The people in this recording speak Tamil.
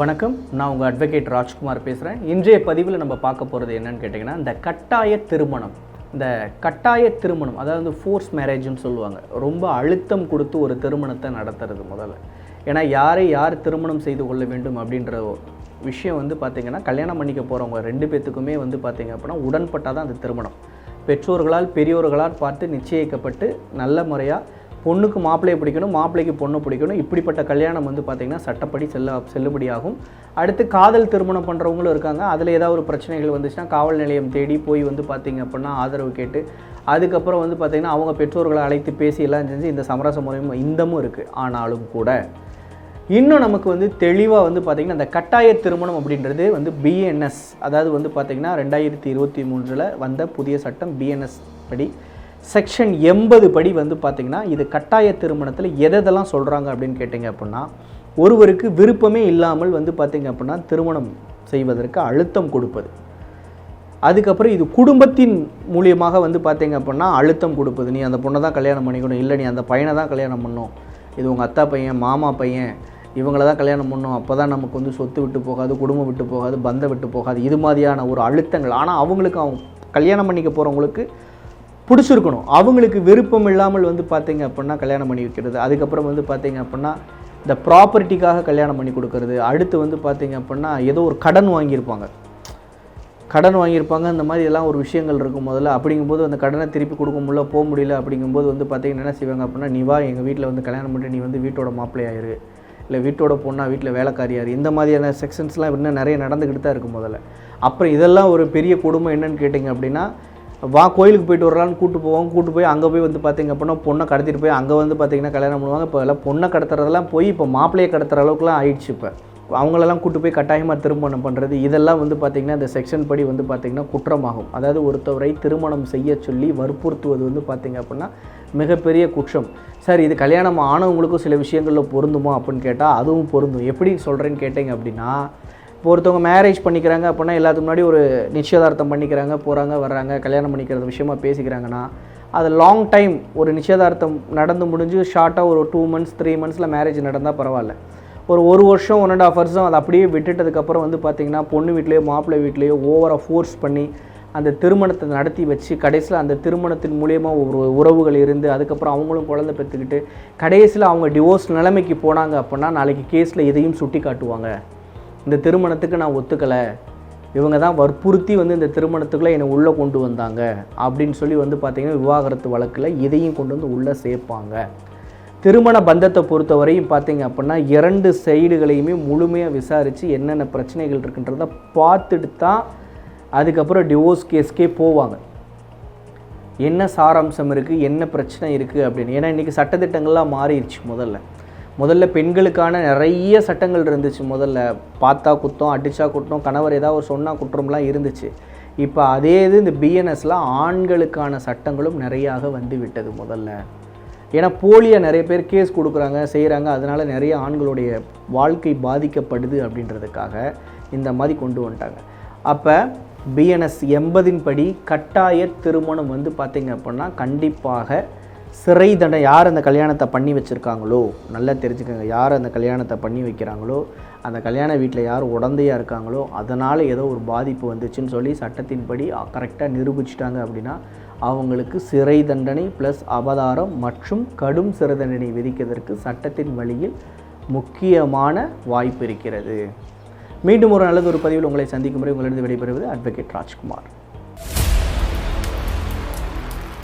வணக்கம், நான் உங்கள் அட்வொகேட் ராஜ்குமார் பேசுகிறேன். இன்றைய பதிவில் நம்ம பார்க்க போகிறது என்னன்னு கேட்டிங்கன்னா, இந்த கட்டாய திருமணம். இந்த கட்டாய திருமணம், அதாவது ஃபோர்ஸ் மேரேஜ்னு சொல்லுவாங்க. ரொம்ப அழுத்தம் கொடுத்து ஒரு திருமணத்தை நடத்துறது முதல்ல. ஏன்னா யார் திருமணம் செய்து கொள்ள வேண்டும் அப்படின்ற விஷயம் பார்த்திங்கன்னா, கல்யாணம் பண்ணிக்க போகிறவங்க 2 பேர்த்துக்குமே பார்த்திங்க அப்படின்னா உடன்பட்டால் தான் அந்த திருமணம். பெற்றோர்களால் பெரியோர்களால் பார்த்து நிச்சயிக்கப்பட்டு நல்ல முறையாக பொண்ணுக்கு மாப்பிள்ளையை பிடிக்கணும், மாப்பிள்ளைக்கு பொண்ணை பிடிக்கணும். இப்படிப்பட்ட கல்யாணம் பார்த்திங்கன்னா சட்டப்படி செல்லுபடியாகும். அடுத்து காதல் திருமணம் பண்ணுறவங்களும் இருக்காங்க. அதில் ஏதாவது ஒரு பிரச்சனைகள் வந்துச்சுன்னா காவல் நிலையம் தேடி போய் பார்த்திங்க அப்படின்னா ஆதரவு கேட்டு அதுக்கப்புறம் பார்த்திங்கன்னா அவங்க பெற்றோர்களை அழைத்து பேசி எல்லாம் செஞ்சு இந்த சமரச முறையும் இந்தமும் இருக்குது. ஆனாலும் கூட இன்னும் நமக்கு தெளிவாக பார்த்திங்கன்னா அந்த கட்டாய திருமணம் அப்படின்றது பிஎன்எஸ், அதாவது பார்த்திங்கன்னா 2023 வந்த புதிய சட்டம் பிஎன்எஸ் படி செக்ஷன் 80 படி பார்த்திங்கன்னா இது கட்டாய திருமணத்தில் எதெல்லாம் சொல்கிறாங்க அப்படின்னு கேட்டிங்க அப்படின்னா, ஒருவருக்கு விருப்பமே இல்லாமல் பார்த்திங்க அப்படின்னா திருமணம் செய்வதற்கு அழுத்தம் கொடுப்பது. அதுக்கப்புறம் இது குடும்பத்தின் மூலியமாக பார்த்திங்க அப்படின்னா அழுத்தம் கொடுப்பது. நீ அந்த பொண்ணை தான் கல்யாணம் பண்ணிக்கணும், இல்லை நீ அந்த பையனை தான் கல்யாணம் பண்ணணும், இது உங்கள் அத்தா பையன் மாமா பையன் இவங்கள தான் கல்யாணம் பண்ணணும், அப்போ தான் நமக்கு சொத்து விட்டு போகாது, குடும்பம் விட்டு போகாது, பந்தம் விட்டு போகாது. இது மாதிரியான ஒரு அழுத்தங்கள். ஆனால் அவங்களுக்கு அவங்க கல்யாணம் பண்ணிக்க போகிறவங்களுக்கு பிடிச்சிருக்கணும். அவங்களுக்கு விருப்பம் இல்லாமல் பார்த்திங்க அப்படின்னா கல்யாணம் பண்ணி வைக்கிறது. அதுக்கப்புறம் பார்த்திங்க அப்படின்னா இந்த ப்ராப்பர்ட்டிக்காக கல்யாணம் பண்ணி கொடுக்கறது. அடுத்து பார்த்திங்க அப்படின்னா ஏதோ ஒரு கடன் வாங்கியிருப்பாங்க, இந்த மாதிரி எல்லாம் ஒரு விஷயங்கள் இருக்கும் முதல்ல. அப்படிங்கும்போது அந்த கடனை திருப்பி கொடுக்க முடியல, போக முடியல. அப்படிங்கும்போது பார்த்திங்கன்னா என்ன செய்வாங்க அப்படின்னா, நீ வா எங்கள் வீட்டில் கல்யாணம் பண்ணி நீ வீட்டோட மாப்பிள்ளையாயிரு, இல்லை வீட்டோட பொண்ணா வீட்டில் வேலைக்காரியாரு. இந்த மாதிரியான செக்ஷன்ஸ்லாம் இன்னும் நிறைய நடந்துக்கிட்டு தான் இருக்கும் முதல்ல. அப்புறம் இதெல்லாம் ஒரு பெரிய கொடுமை என்னன்னு கேட்டிங்க அப்படின்னா, வா கோயிலுக்கு போயிட்டு வரலான்னு கூட்டு போய் அங்கே போய் பார்த்திங்க அப்படின்னா பொண்ணை கடத்திட்டு போய் அங்கே பார்த்திங்கன்னா கல்யாணம் பண்ணுவாங்க. இப்போ எல்லாம் பொண்ணை கடத்துறதெல்லாம் போய் இப்போ மாப்பிள்ளையை கடத்துகிற அளவுக்குலாம் ஆயிடுச்சு. இப்போ அவங்களெல்லாம் கூட்டு போய் கட்டாயமாக திருமணம் பண்ணுறது, இதெல்லாம் பார்த்திங்கன்னா இந்த செக்ஷன் படி பார்த்திங்கன்னா குற்றமாகும். அதாவது ஒருத்தவரை திருமணம் செய்ய சொல்லி வற்புறுத்துவது பார்த்திங்க அப்படின்னா மிகப்பெரிய குற்றம். சார், இது கல்யாணம் ஆனவங்களுக்கும் சில விஷயங்களில் பொருந்துமா அப்படின்னு கேட்டால் அதுவும் பொருந்தும். எப்படி சொல்கிறேன்னு கேட்டிங்க அப்படின்னா, இப்போ ஒருத்தவங்க மேரேஜ் பண்ணிக்கிறாங்க அப்படின்னா எல்லாத்துக்கு முன்னாடி ஒரு நிச்சயதார்த்தம் பண்ணிக்கிறாங்க, போகிறாங்க வர்றாங்க, கல்யாணம் பண்ணிக்கிறது விஷயமா பேசிக்கிறாங்கன்னா அது லாங் டைம் ஒரு நிச்சயதார்த்தம் நடந்து முடிஞ்சு ஷார்ட்டாக ஒரு 2 months 3 months மேரேஜ் நடந்தால் பரவாயில்ல. ஒரு வருஷம் 1.5 வருஷம் அதை அப்படியே விட்டுட்டதுக்கப்புறம் பார்த்திங்கன்னா பொண்ணு வீட்லேயோ மாப்பிள்ளை வீட்லேயோ ஓவராக ஃபோர்ஸ் பண்ணி அந்த திருமணத்தை நடத்தி வச்சு கடைசியில் அந்த திருமணத்தின் மூலியமாக ஒரு உறவுகள் இருந்து அதுக்கப்புறம் அவங்களும் குழந்தை பெற்றுக்கிட்டு கடைசியில் அவங்க டிவோர்ஸ் நிலைமைக்கு போனாங்க அப்படின்னா நாளைக்கு கேஸில் இதையும் சுட்டி காட்டுவாங்க. இந்த திருமணத்துக்கு நான் ஒத்துக்கலை, இவங்க தான் வற்புறுத்தி இந்த திருமணத்துக்குள்ளே என்னை உள்ளே கொண்டு வந்தாங்க அப்படின்னு சொல்லி பார்த்திங்கன்னா விவாகரத்து வழக்கில் இதையும் கொண்டு உள்ளே சேர்ப்பாங்க. திருமண பந்தத்தை பொறுத்தவரையும் பார்த்திங்க அப்படின்னா 2 சைடுகளையுமே முழுமையாக விசாரித்து என்னென்ன பிரச்சனைகள் இருக்குன்றதை பார்த்துட்டு தான் அதுக்கப்புறம் டிவோர்ஸ் கேஸ்க்கே போவாங்க. என்ன சாராம்சம் இருக்குது, என்ன பிரச்சனை இருக்குது அப்படின்னு. ஏன்னா இன்றைக்கி சட்டத்திட்டங்கள்லாம் மாறிடுச்சு. முதல்ல பெண்களுக்கான நிறைய சட்டங்கள் இருந்துச்சு. முதல்ல பார்த்தா குத்தம், அடித்தா குற்றம், கணவர் ஏதாவது ஒரு சொன்னால் குற்றம்லாம் இருந்துச்சு. இப்போ அதே இந்த பிஎன்எஸில் ஆண்களுக்கான சட்டங்களும் நிறையாக விட்டது முதல்ல. ஏன்னா போலியாக நிறைய பேர் கேஸ் கொடுக்குறாங்க செய்கிறாங்க, அதனால் நிறைய ஆண்களுடைய வாழ்க்கை பாதிக்கப்படுது அப்படின்றதுக்காக இந்த மாதிரி கொண்டு வந்துட்டாங்க. அப்போ பிஎன்எஸ் 80 படி கட்டாய திருமணம் பார்த்திங்க அப்படின்னா கண்டிப்பாக சிறை தண்டனை. யார் அந்த கல்யாணத்தை பண்ணி வச்சுருக்காங்களோ நல்லா தெரிஞ்சுக்கோங்க, யார் அந்த கல்யாணத்தை பண்ணி வைக்கிறாங்களோ, அந்த கல்யாண வீட்டில் யார் உடந்தையாக இருக்காங்களோ அதனால் ஏதோ ஒரு பாதிப்பு வந்துச்சுன்னு சொல்லி சட்டத்தின்படி கரெக்டாக நிரூபிச்சிட்டாங்க அப்படின்னா அவங்களுக்கு சிறை தண்டனை ப்ளஸ் அபதாரம் மற்றும் கடும் சிறை தண்டனை விதிக்கிறதுக்கு சட்டத்தின் வழியில் முக்கியமான வாய்ப்பு இருக்கிறது. மீண்டும் ஒரு நல்லதொரு பதிவில் உங்களை சந்திக்கும் முறை உங்களிடம் விடைபெறுவது அட்வொகேட் ராஜ்குமார்.